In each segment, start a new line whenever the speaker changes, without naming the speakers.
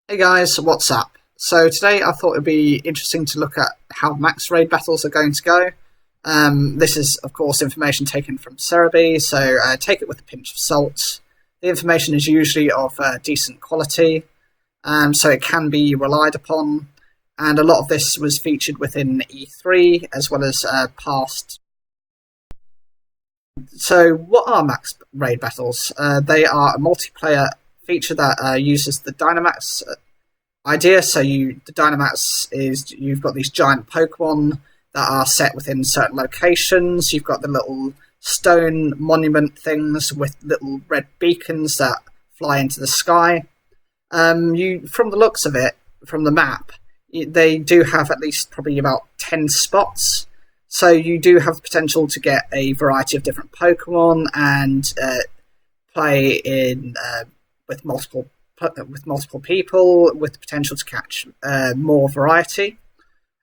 Hey guys, what's up? So today I thought it'd be interesting to look at how max raid battles are going to go. This is, of course, information taken from Cerebi, so take it with a pinch of salt. The information is usually of decent quality, so it can be relied upon, and a lot of this was featured within E3 as well as past. So what are max raid battles? They are a multiplayer feature that uses the Dynamax idea. So the Dynamax is you've got these giant Pokemon that are set within certain locations. You've got the little stone monument things with little red beacons that fly into the sky. From the looks of it, from the map, they do have at least probably about 10 spots. So you do have the potential to get a variety of different Pokemon and play in with multiple people, with the potential to catch more variety.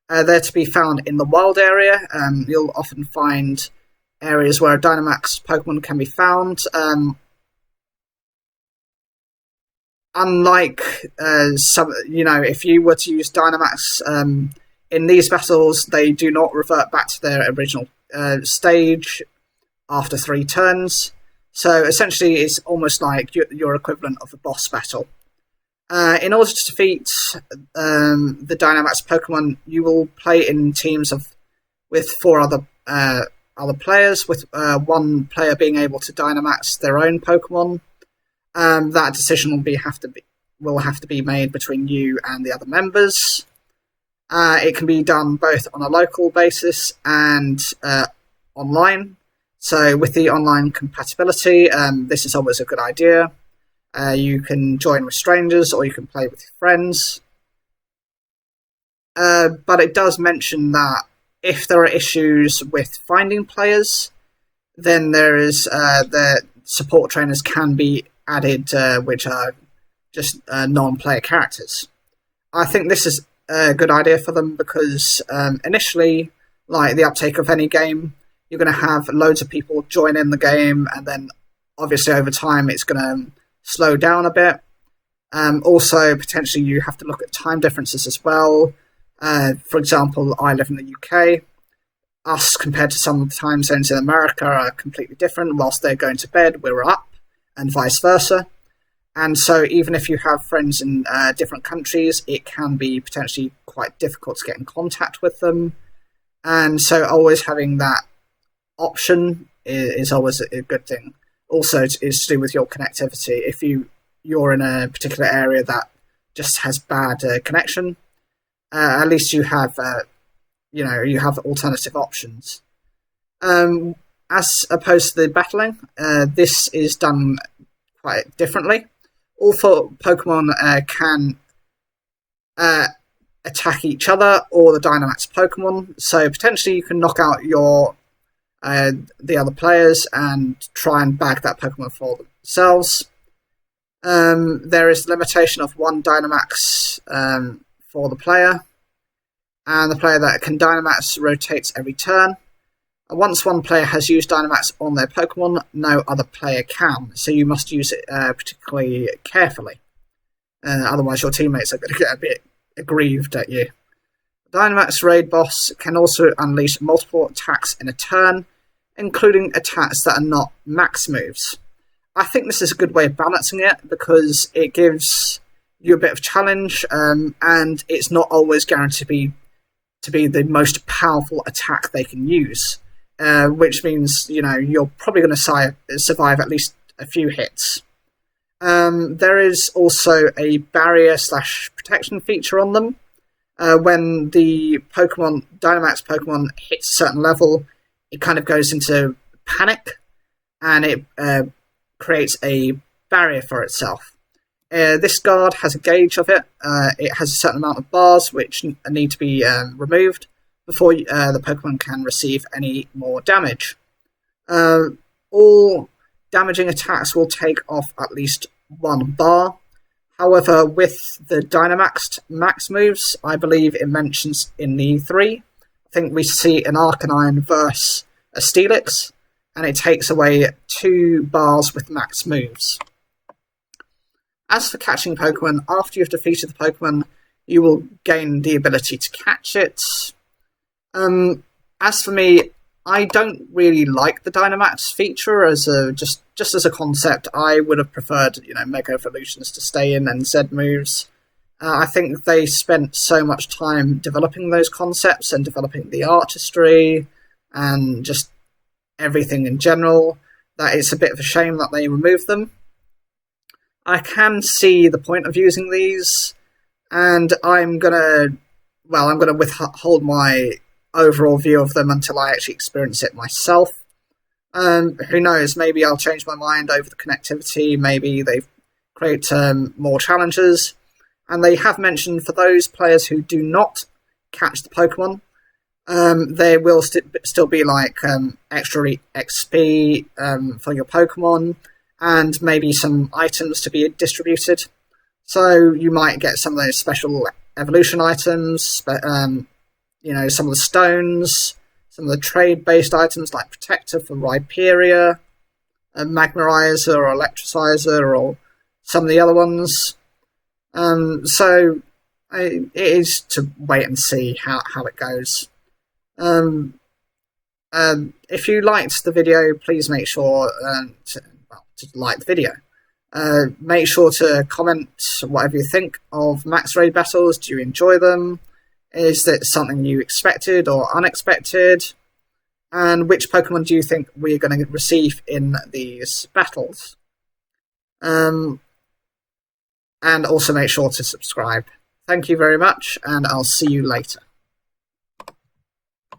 They're to be found in the wild area. You'll often find areas where a Dynamax Pokemon can be found. Unlike if you were to use Dynamax in these battles, they do not revert back to their original stage after 3 turns. So essentially, it's almost like your equivalent of a boss battle. In order to defeat the Dynamax Pokemon, you will play in teams with 4 other players, with one player being able to Dynamax their own Pokemon. That decision will have to be made between you and the other members. It can be done both on a local basis and online. So with the online compatibility, this is always a good idea. You can join with strangers or you can play with your friends. But it does mention that if there are issues with finding players, then the support trainers can be added, which are just non-player characters. I think this is a good idea for them because initially, like the uptake of any game, you're going to have loads of people join in the game, and then obviously over time it's going to slow down a bit. Also, potentially you have to look at time differences as well. For example, I live in the UK. Us, compared to some of the time zones in America, are completely different. Whilst they're going to bed, we're up, and vice versa. And so even if you have friends in different countries, it can be potentially quite difficult to get in contact with them. And so always having that option is always a good thing. Also, is to do with your connectivity. If you're in a particular area that just has bad connection, at least you have alternative options. As opposed to the battling, this is done quite differently. All 4 Pokemon can attack each other or the Dynamax Pokemon. So potentially you can knock out the other players and try and bag that Pokemon for themselves. There is the limitation of 1 Dynamax for the player, and the player that can Dynamax rotates every turn. Once one player has used Dynamax on their Pokemon, no other player can, so you must use it particularly carefully. Otherwise your teammates are going to get a bit aggrieved at you. Dynamax Raid Boss can also unleash multiple attacks in a turn, including attacks that are not max moves. I think this is a good way of balancing it because it gives you a bit of challenge, and it's not always guaranteed to be the most powerful attack they can use, which means you're probably going to survive at least a few hits. There is also a barrier/protection feature on them. When the Dynamax Pokemon hits a certain level, it kind of goes into panic, and it creates a barrier for itself. This guard has a gauge of it. It has a certain amount of bars which need to be removed before the Pokemon can receive any more damage. All damaging attacks will take off at least 1 bar. However, with the Dynamax max moves, I believe it mentions in the E3, I think we see an Arcanine versus a Steelix, and it takes away 2 bars with max moves. As for catching Pokemon, after you've defeated the Pokemon, you will gain the ability to catch it. As for me, I don't really like the Dynamax feature as just as a concept. I would have preferred, Mega Evolutions to stay in and Z moves. I think they spent so much time developing those concepts and developing the artistry and just everything in general that it's a bit of a shame that they removed them. I can see the point of using these, and I'm gonna withhold my overall view of them until I actually experience it myself. Who knows, maybe I'll change my mind over the connectivity, maybe they create more challenges. And they have mentioned for those players who do not catch the Pokemon, there will still be like extra XP for your Pokemon, and maybe some items to be distributed. So you might get some of those special evolution items, some of the stones, some of the trade-based items like Protector for Rhyperior, Magmarizer or Electricizer, or some of the other ones. So it is to wait and see how it goes. If you liked the video, please make sure to like the video. Make sure to comment whatever you think of Max Raid battles. Do you enjoy them? Is it something you expected or unexpected? And which Pokemon do you think we're going to receive in these battles? And also make sure to subscribe. Thank you very much, and I'll see you later.